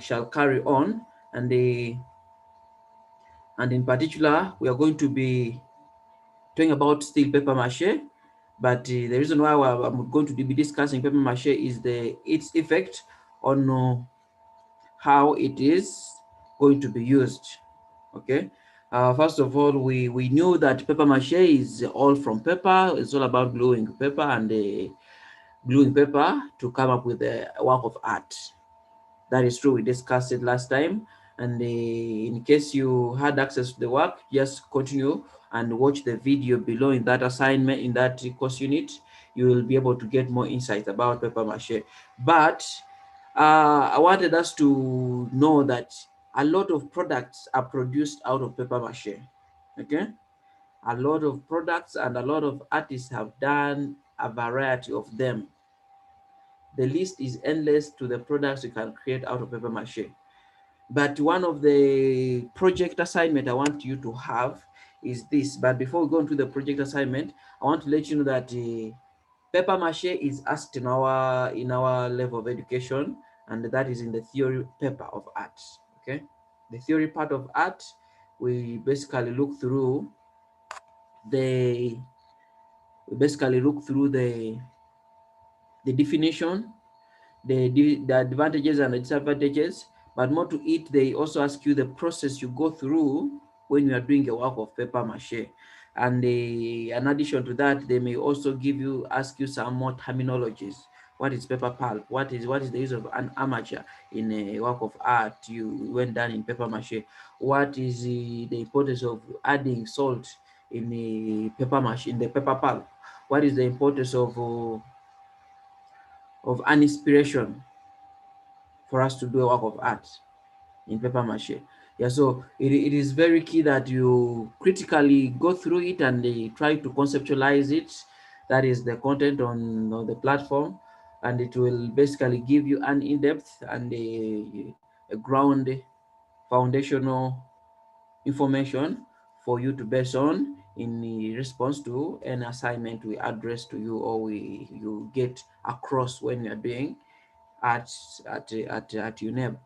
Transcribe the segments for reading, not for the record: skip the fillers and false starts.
shall carry on, and in particular, we are going to be talking about still paper mache. But the reason why I'm going to be discussing paper mache is its effect on how it is going to be used. Okay. First of all, we knew that paper mache is all from paper. It's all about gluing paper and gluing paper to come up with a work of art. That is true. We discussed it last time. And in case you had access to the work, just continue and watch the video below in that assignment, in that course unit. You will be able to get more insights about paper mache. But I wanted us to know that a lot of products are produced out of paper mache. Okay, a lot of products and a lot of artists have done a variety of them. The list is endless to the products you can create out of paper mache. But one of the project assignment I want you to have is this. But before we go into the project assignment, I want to let you know that paper mache is asked in our level of education, and that is in the theory paper of art. Okay, the theory part of art, we basically look through the the definition, the advantages and the disadvantages, but more to it, they also ask you the process you go through when you are doing a work of paper mache. And in addition to that, they may also ask you some more terminologies. What is paper pulp? What is the use of an amateur in a work of art when done in paper mache? What is the importance of adding salt in the paper mache, in the paper pulp? What is the importance of an inspiration for us to do a work of art in paper mache? Yeah, so it is very key that you critically go through it and try to conceptualize it. That is the content on the platform, and it will basically give you an in-depth and a ground foundational information for you to base on in response to an assignment we address to you, or you get across when you're doing at UNEB.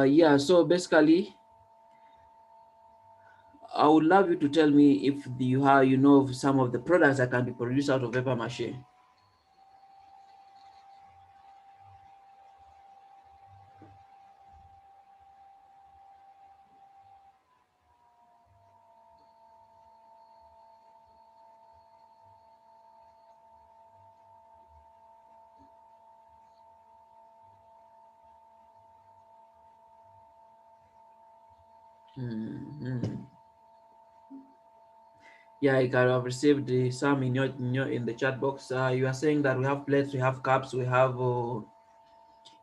Yeah, so basically, I would love you to tell me if you know of some of the products that can be produced out of paper mache. Mhm. Yeah, I can have received some in the chat box. You are saying that we have plates, we have cups, we have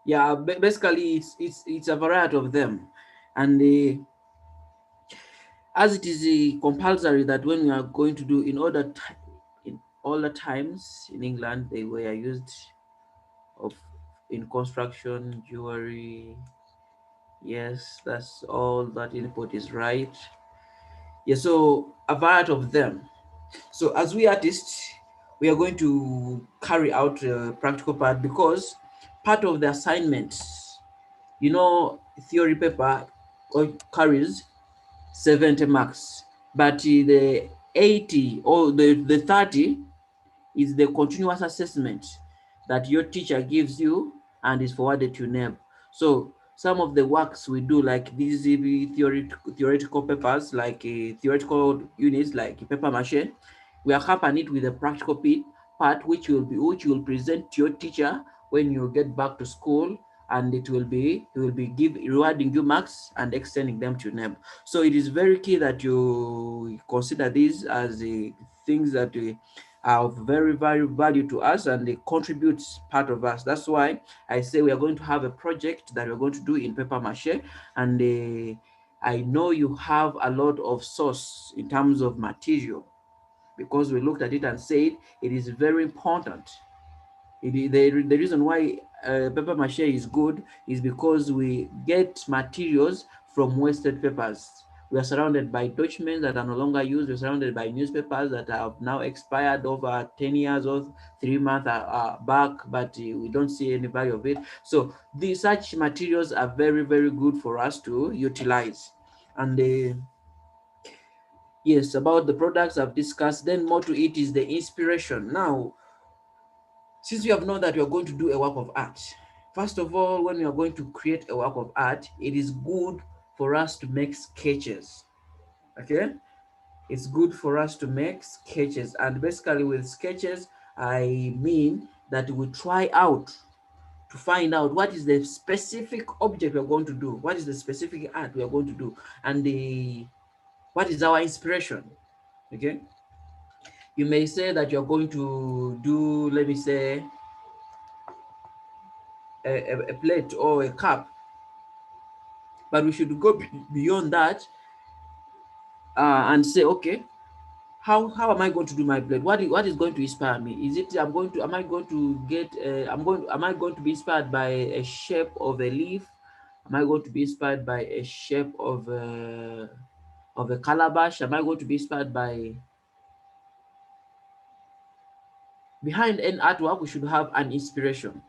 yeah. Basically, it's a variety of them, and as it is compulsory that when we are going to do in all the times in England they were used of in construction, jewelry. Yes, that's all that input is right. Yeah, so a variety of them. So as we artists, we are going to carry out a practical part, because part of the assignment, theory paper carries 70 marks, but the 80 or the 30 is the continuous assessment that your teacher gives you and is forwarded to NEB. So some of the works we do, like these theoretical papers, like theoretical units like paper mache, we accompany it with a practical part, which you will present to your teacher when you get back to school, and it will be rewarding you marks and extending them to NEB. So it is very key that you consider these as things that are of very value to us, and they contribute part of us. That's why I say we are going to have a project that we're going to do in paper mache, and I know you have a lot of source in terms of material, because we looked at it and said it is very important. The reason why paper mache is good is because we get materials from wasted papers. We are surrounded by documents that are no longer used. We're surrounded by newspapers that have now expired over 10 years or 3 months back, but we don't see any value of it. So these such materials are very, very good for us to utilize. And yes, about the products I've discussed, then more to it is the inspiration. Now, since we have known that we are going to do a work of art, first of all, when we are going to create a work of art, it is good for us to make sketches. Okay, it's good for us to make sketches, and basically with sketches, I mean that we try out to find out what is the specific object we are going to do, what is the specific art we are going to do, and what is our inspiration. Okay, you may say that you're going to do, let me say, a plate or a cup, but we should go beyond that and say, okay, how am I going to do my plate? What is going to inspire me? Is it am I going to get am I going to be inspired by a shape of a leaf? Am I going to be inspired by a shape of a calabash? Am I going to be inspired by, behind an artwork we should have an inspiration.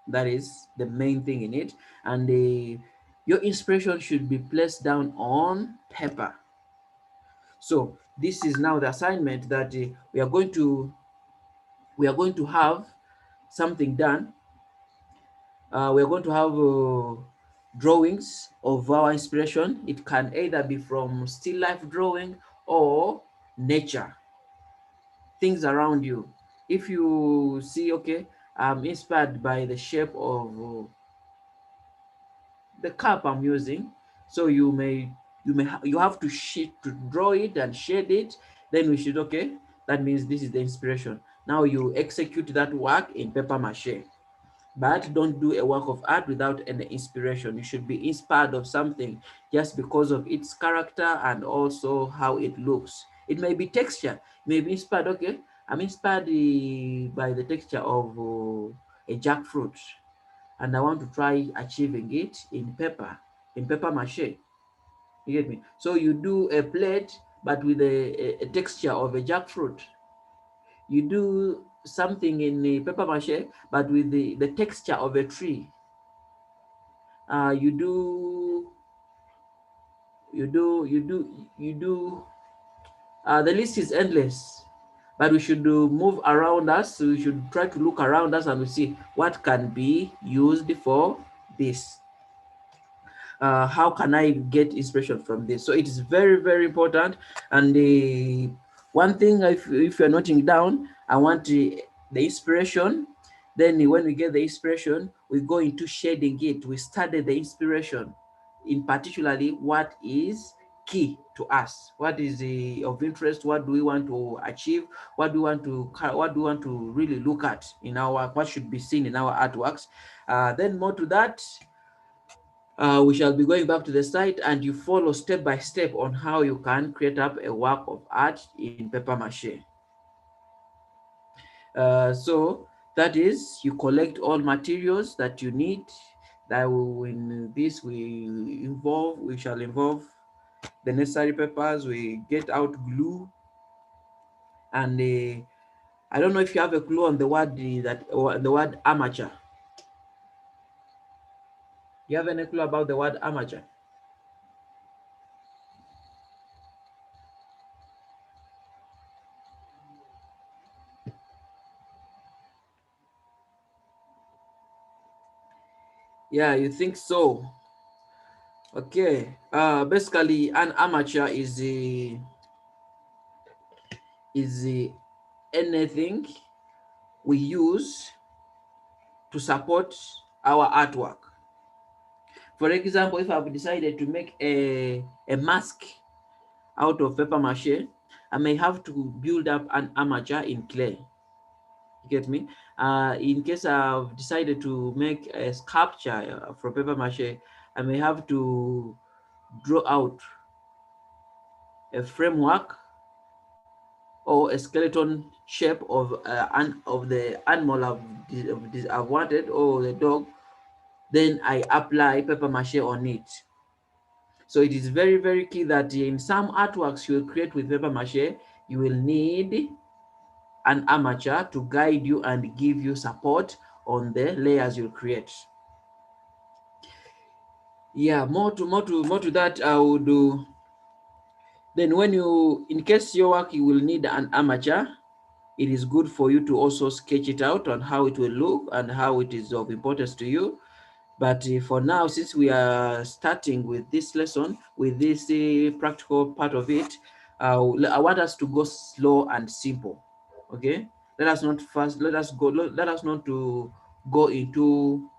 That is the main thing in it. And your inspiration should be placed down on paper. So this is now the assignment that we are going to have something done. We are going to have drawings of our inspiration. It can either be from still life drawing or nature, things around you. If you see, okay, I'm inspired by the shape of the cup I'm using, so you have to draw it and shade it. Then we should, okay, that means this is the inspiration. Now you execute that work in paper mache. But don't do a work of art without any inspiration. You should be inspired of something just because of its character and also how it looks. It may be texture. You may be inspired, okay, I'm inspired by the texture of a jackfruit, and I want to try achieving it in paper mache. You get me? So you do a plate, but with a texture of a jackfruit. You do something in paper mache, but with the texture of a tree. You do, you do, you do, you do. The list is endless, but we should move around us. So we should try to look around us and we see what can be used for this. How can I get inspiration from this? So it is very, very important. And the one thing, if you're noting down, I want the inspiration. Then when we get the inspiration, we go into shading it. We study the inspiration, in particularly what is key to us, what is of interest, what do we want to achieve, what do we want to really look at in our, what should be seen in our artworks. Then more to that, we shall be going back to the site and you follow step by step on how you can create up a work of art in paper mache. So that is, you collect all materials that you need. That in this we shall involve the necessary papers. We get out glue, and I don't know if you have a clue on the word the word amateur. You have any clue about the word amateur? Yeah, you think so? Okay. Basically, an amateur is anything we use to support our artwork. For example, if I've decided to make a mask out of paper mache, I may have to build up an armature in clay. You get me? In case I've decided to make a sculpture from paper mache, I may have to draw out a framework or a skeleton shape of the animal I've wanted, or the dog. Then I apply paper mache on it. So it is very, very key that in some artworks you will create with paper mache, you will need an amateur to guide you and give you support on the layers you'll create. Yeah, more to that, I would do. Then when you, in case your work, you will need an amateur, it is good for you to also sketch it out on how it will look and how it is of importance to you. But for now, since we are starting with this lesson, with this practical part of it, I want us to go slow and simple. Okay, let us not fast. Let us go. Let us not to go into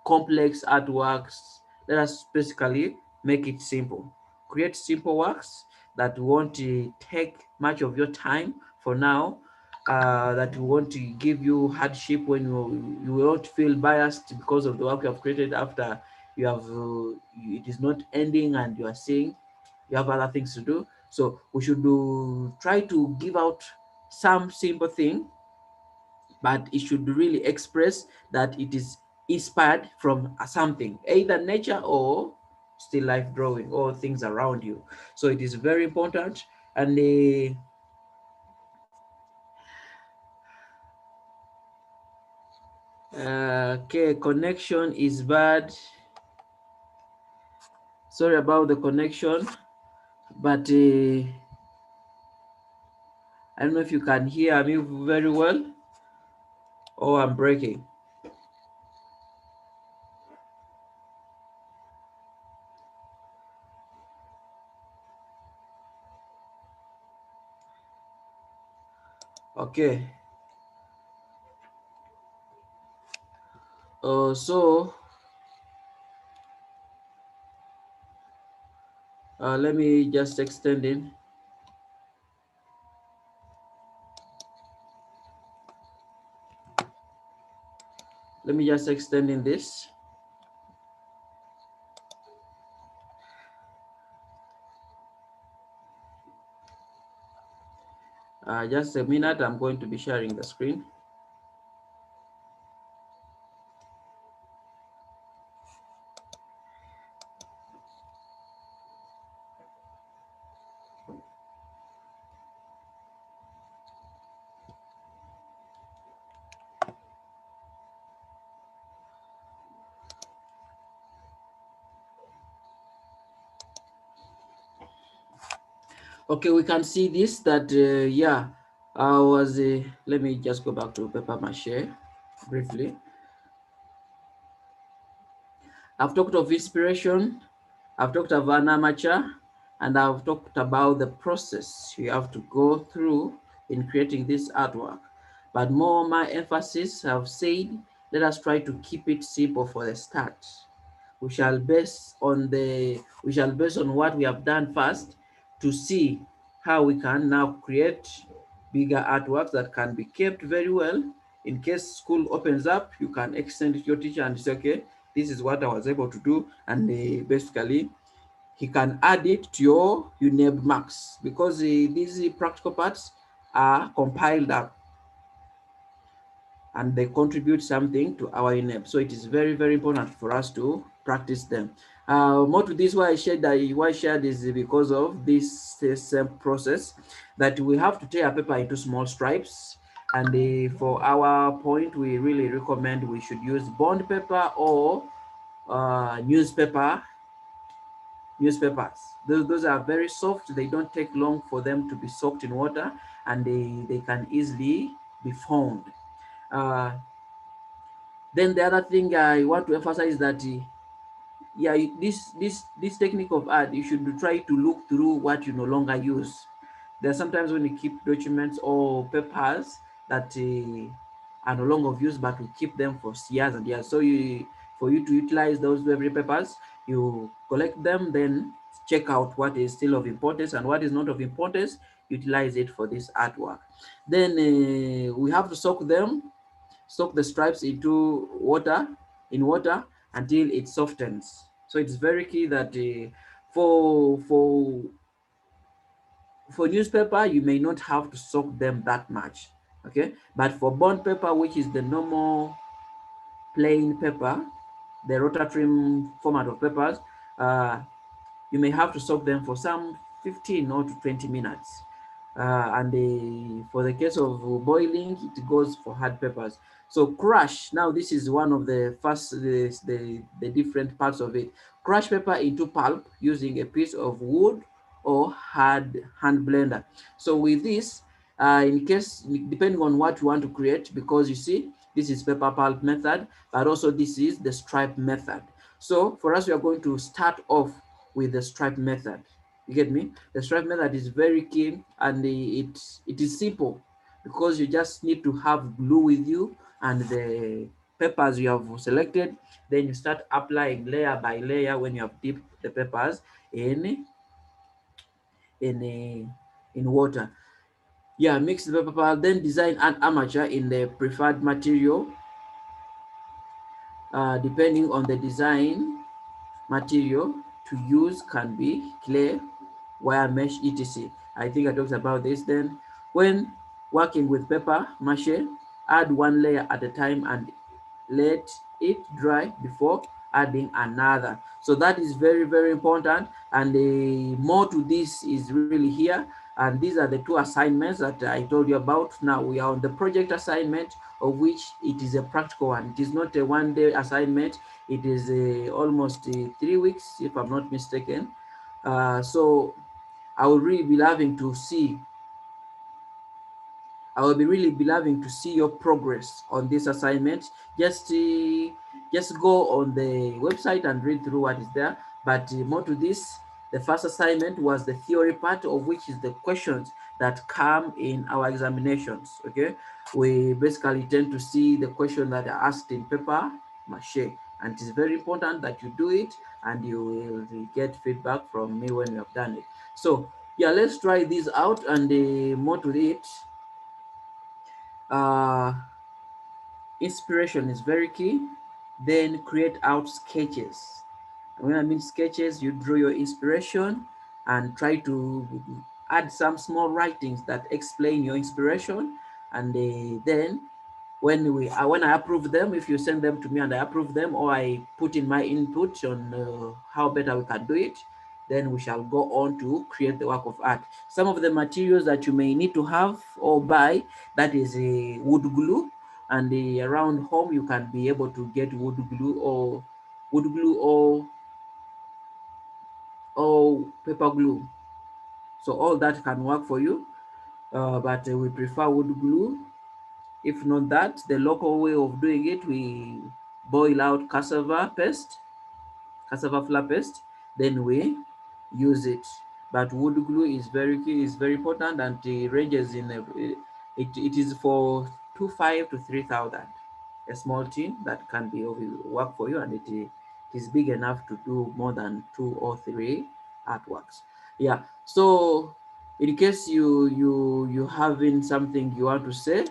complex artworks. Let us basically make it simple. Create simple works that won't take much of your time for now, that won't give you hardship when you won't feel biased because of the work you have created after you have it is not ending and you are seeing you have other things to do. So we should try to give out some simple thing, but it should really express that it is inspired from something, either nature or still life drawing or things around you. So it is very important. And okay, connection is bad. Sorry about the connection, but I don't know if you can hear me very well or I'm breaking. Okay. So let me just extend it. Let me just extend in this. Just a minute, I'm going to be sharing the screen. Okay, we can see this, that yeah, I was let me just go back to paper mache briefly. I've talked of inspiration, I've talked about an amateur, and I've talked about the process you have to go through in creating this artwork. But more my emphasis, I've said, let us try to keep it simple for the start. We shall base on what we have done first to see how we can now create bigger artworks that can be kept very well. In case school opens up, you can extend it to your teacher and say, okay, this is what I was able to do, and basically he can add it to your UNEB marks, because these practical parts are compiled up and they contribute something to our UNEB. So it is very, very important for us to practice them. More to this, why I shared is because of this same process, that we have to tear paper into small stripes. And for our point, we really recommend we should use bond paper or newspapers. Those are very soft. They don't take long for them to be soaked in water, and they can easily be found. Uh, then the other thing I want to emphasize that yeah, this technique of art, you should try to look through what you no longer use. There are sometimes when you keep documents or papers that are no longer of use, but we keep them for years and years. So for you to utilize those library papers, you collect them, then check out what is still of importance and what is not of importance, utilize it for this artwork. Then we have to soak the stripes into water until it softens. So it's very key that for for for newspaper you may not have to soak them that much, okay? But for bond paper, which is the normal plain paper, the rotary format of papers, uh, you may have to soak them for some 15 or to 20 minutes. And for the case of boiling, it goes for hard peppers. So crush, now this is one of the first, the different parts of it. Crush pepper into pulp using a piece of wood or hard hand blender. So with this, in case, depending on what you want to create, because you see, this is pepper pulp method, but also this is the stripe method. So for us, we are going to start off with the stripe method. You get me? The stripe method is very key, and it is simple because you just need to have glue with you and the peppers you have selected. Then you start applying layer by layer when you have dipped the peppers in in a, in water. Yeah, mix the pepper, then design an armature in the preferred material. Depending on the design, material to use can be clay, wire mesh, etc. I think I talked about this. Then when working with paper mache, add one layer at a time and let it dry before adding another. So that is very, very important, and the more to this is really here. And these are the two assignments that I told you about. Now we are on the project assignment, of which it is a practical one. It is not a one-day assignment. It is almost 3 weeks, if I'm not mistaken. So I would really be loving to see I will be really be loving to see your progress on this assignment. Just go on the website and read through what is there. But more to this, the first assignment was the theory part, of which is the questions that come in our examinations. Okay, we basically tend to see the question that are asked in paper mache, and it is very important that you do it, and you will get feedback from me when you have done it. So yeah, let's try this out, and more to it. uh, Inspiration is very key. Then create out sketches. And when I mean sketches, you draw your inspiration and try to add some small writings that explain your inspiration. And then when I approve them, if you send them to me and I approve them, or I put in my input on how better we can do it, then we shall go on to create the work of art. Some of the materials that you may need to have or buy, that is a wood glue, and around home you can be able to get wood glue or paper glue. So all that can work for you, but we prefer wood glue. If not that, the local way of doing it, we boil out cassava flour paste, then we use it. But wood glue is very key, is very important, and it ranges in it is for 25 to 3,000. A small tin that can be of work for you, and it is big enough to do more than 2 or 3 artworks. Yeah. So in case you having something you want to say,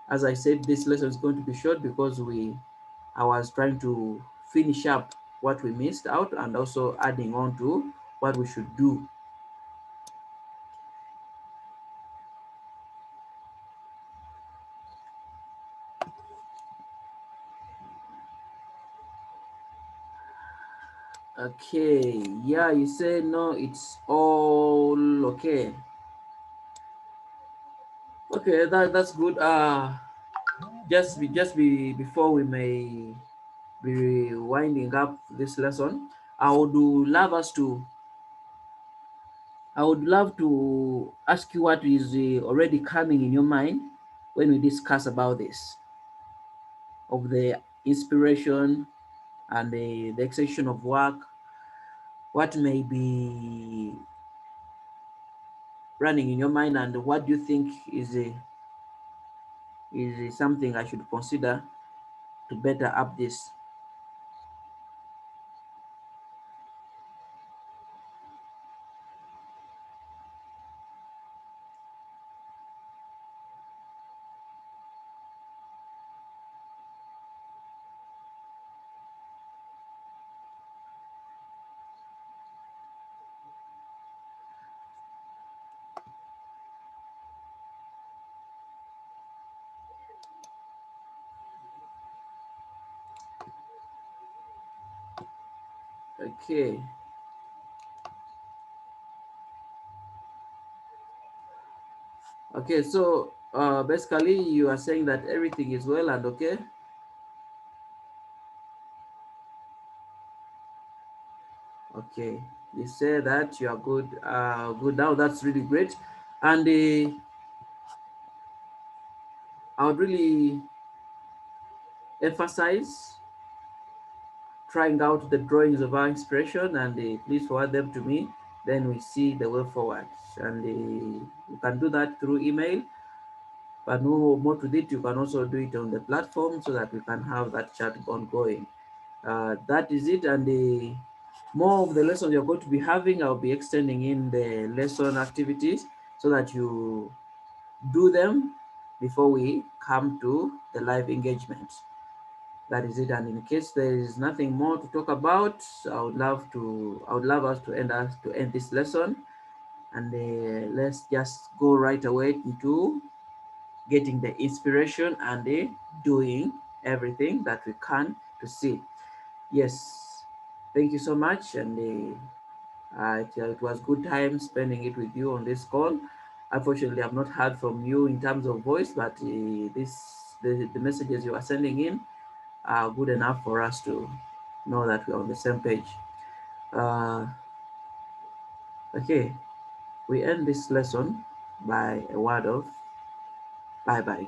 as I said, this lesson is going to be short because I was trying to finish up what we missed out and also adding on to what we should do. Okay, yeah, you say no, it's all okay. Okay, that's good. Just be before we may be winding up this lesson, I would love us to I would love to ask you what is already coming in your mind when we discuss about this, of the inspiration and the execution of work. What may be running in your mind, and what do you think is something I should consider to better up this? Okay. Okay, so basically you are saying that everything is well and okay. Okay, you say that you are good. Good now. That's really great, and I would really emphasize trying out the drawings of our inspiration, and please forward them to me. Then we see the way forward, and you can do that through email. But no more to it, you can also do it on the platform so that we can have that chat ongoing. That is it, and the more of the lessons you're going to be having, I'll be extending in the lesson activities so that you do them before we come to the live engagement. That is it. And in case there is nothing more to talk about, I would love us to end this lesson, and let's just go right away into getting the inspiration and doing everything that we can to see. Yes, thank you so much, and it was good time spending it with you on this call. Unfortunately, I've not heard from you in terms of voice, but the messages you are sending in are good enough for us to know that we're on the same page. Uh, okay, we end this lesson by a word of bye bye.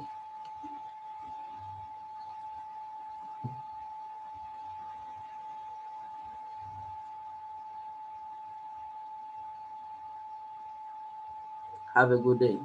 Have a good day.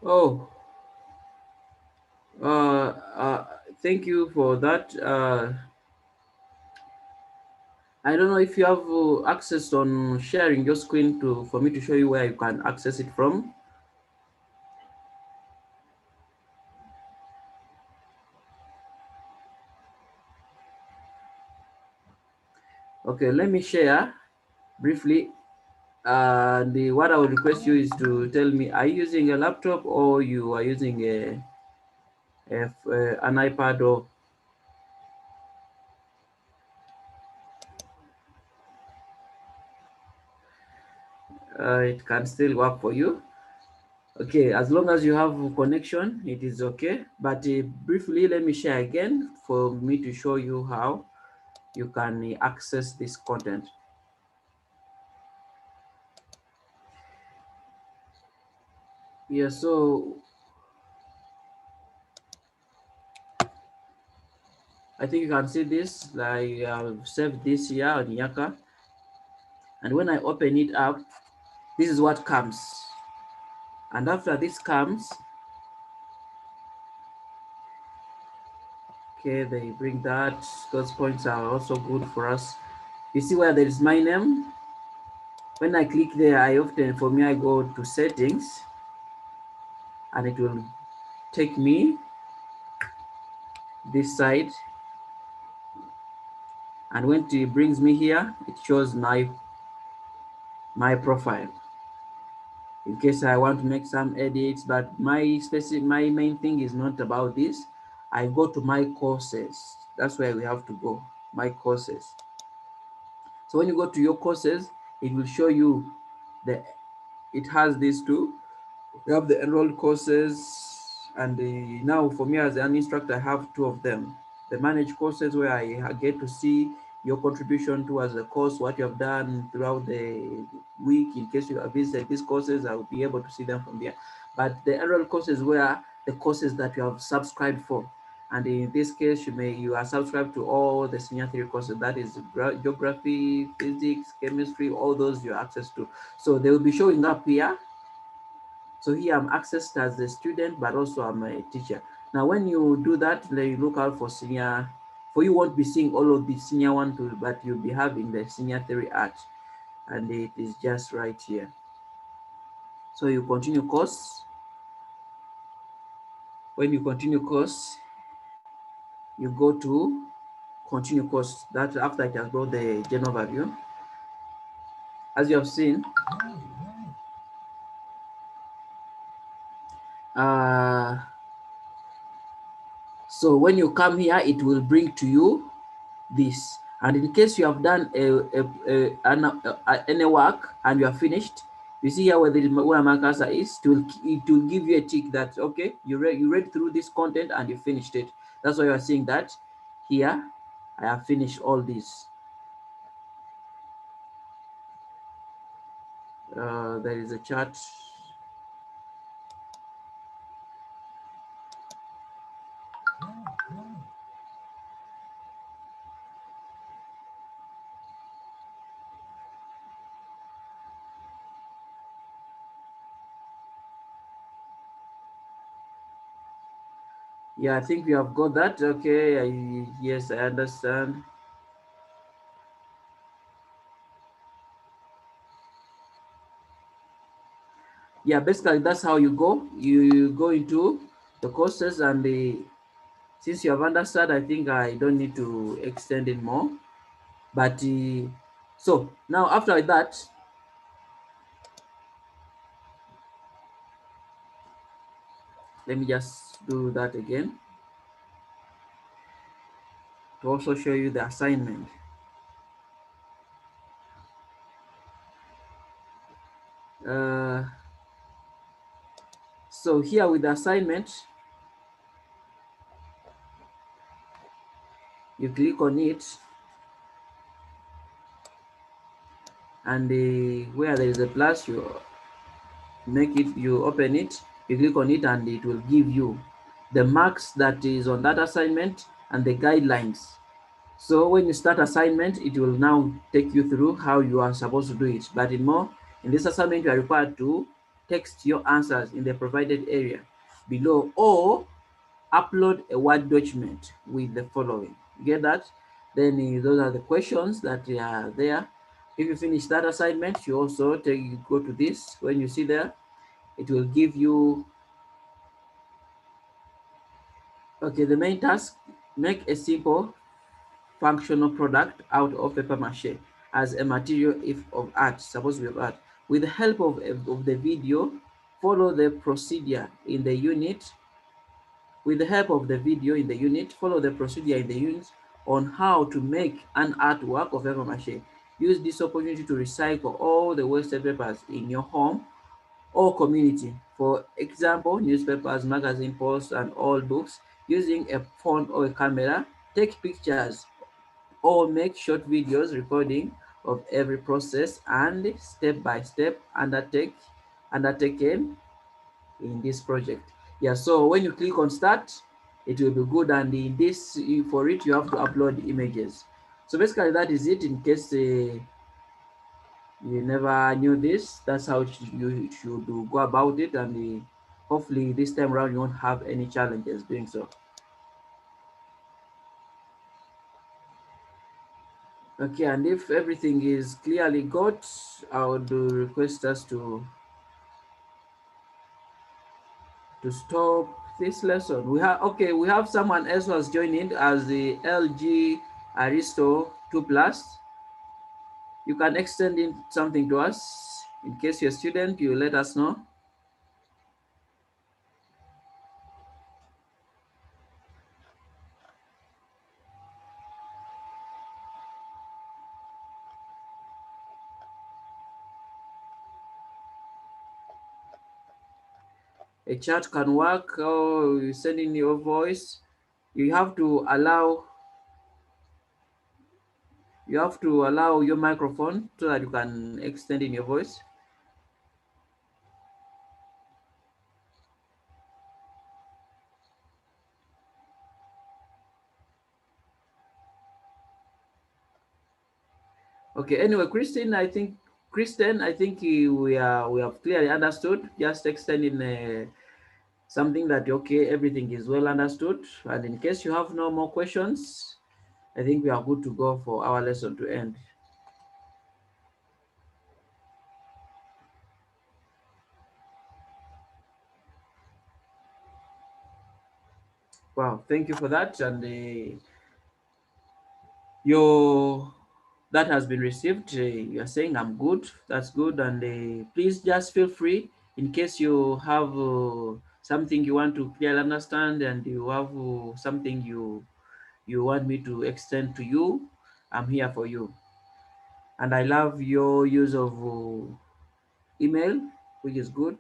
Oh, Thank you for that. I don't know if you have access on sharing your screen to for me to show you where you can access it from. Okay, let me share briefly. The what I would request you is to tell me: are you using a laptop or you are using an iPad or it can still work for you? Okay, as long as you have a connection, it is okay. But briefly, let me share again for me to show you how you can access this content. Yeah, so I think you can see this, like I've saved this here on Yaaka. And when I open it up, this is what comes. And after this comes, okay, they bring that. Those points are also good for us. You see where there is my name? When I click there, for me, I go to settings and it will take me this side. And when it brings me here, it shows my profile. In case I want to make some edits, but my main thing is not about this. I go to my courses. That's where we have to go. My courses. So when you go to your courses, it will show you the it has these two. We have the enrolled courses, and now for me as an instructor, I have two of them. The managed courses where I get to see your contribution towards the course, what you have done throughout the week. In case you have visited these courses, I will be able to see them from there. But the enrolled courses were the courses that you have subscribed for. And in this case, you are subscribed to all the senior theory courses. That is geography, physics, chemistry, all those you have access to. So they will be showing up here. So here I'm accessed as a student, but also I'm a teacher. Now, when you do that, then you look out for senior. For you won't be seeing all of the senior one too, but you'll be having the senior theory art, and it is just right here. So you continue course. When you continue course, you go to continue course. That after it has brought the general overview. As you have seen, uh, so when you come here, it will bring to you this. And in case you have done any work and you are finished, you see here where my cursor is, it will give you a tick that, okay, you read through this content and you finished it. That's why you are seeing that here, I have finished all this. There is a chart. Yeah, I think we have got that. Okay, yes, I understand. Yeah, basically that's how you go. You go into the courses, and since you have understood, I think I don't need to extend it more. But so now after that, let me just do that again to also show you the assignment. Uh, so here with the assignment, you click on it, and where there is a plus, you open it, you click on it, and it will give you the marks that is on that assignment and the guidelines. So when you start assignment, it will now take you through how you are supposed to do it. But in this assignment, you are required to text your answers in the provided area below, or upload a Word document with the following. You get that? Then those are the questions that are there. If you finish that assignment, you also go to this. When you see there, it will give you, okay, the main task: make a simple functional product out of paper mache as a material if of art, supposed to be of art. With the help of the video, follow the procedure in the unit. With the help of the video in the unit, follow the procedure in the unit on how to make an artwork of paper mache. Use this opportunity to recycle all the wasted papers in your home or community. For example, newspapers, magazine posts, and old books. Using a phone or a camera, take pictures or make short videos recording of every process and step by step undertaken in this project. Yeah, so when you click on start, it will be good, and in this, for it you have to upload images. So basically that is it. In case you never knew this, that's how you should go about it, and hopefully this time around you won't have any challenges doing so. Okay, and if everything is clearly got, I would request us to stop this lesson. We have someone else who has joined in as the LG Aristo 2 Plus. You can extend in something to us. In case you're a student, you let us know. A chat can work, or you send in your voice. You have to allow your microphone so that you can extend in your voice. Okay, anyway, Kristen, I think we have clearly understood. Just extending something that, okay, everything is well understood. And in case you have no more questions, I think we are good to go for our lesson to end. Wow, thank you for that. And your that has been received. You are saying I'm good. That's good. And please just feel free in case you have something you want to clearly understand, and you have something you want me to extend to you. I'm here for you. And I love your use of email, which is good.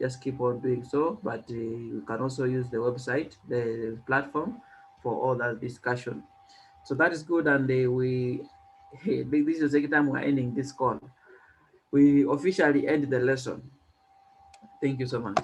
Just keep on doing so. But you can also use the website, the platform, for all that discussion. So that is good. And this is the second time we're ending this call. We officially end the lesson. Thank you so much.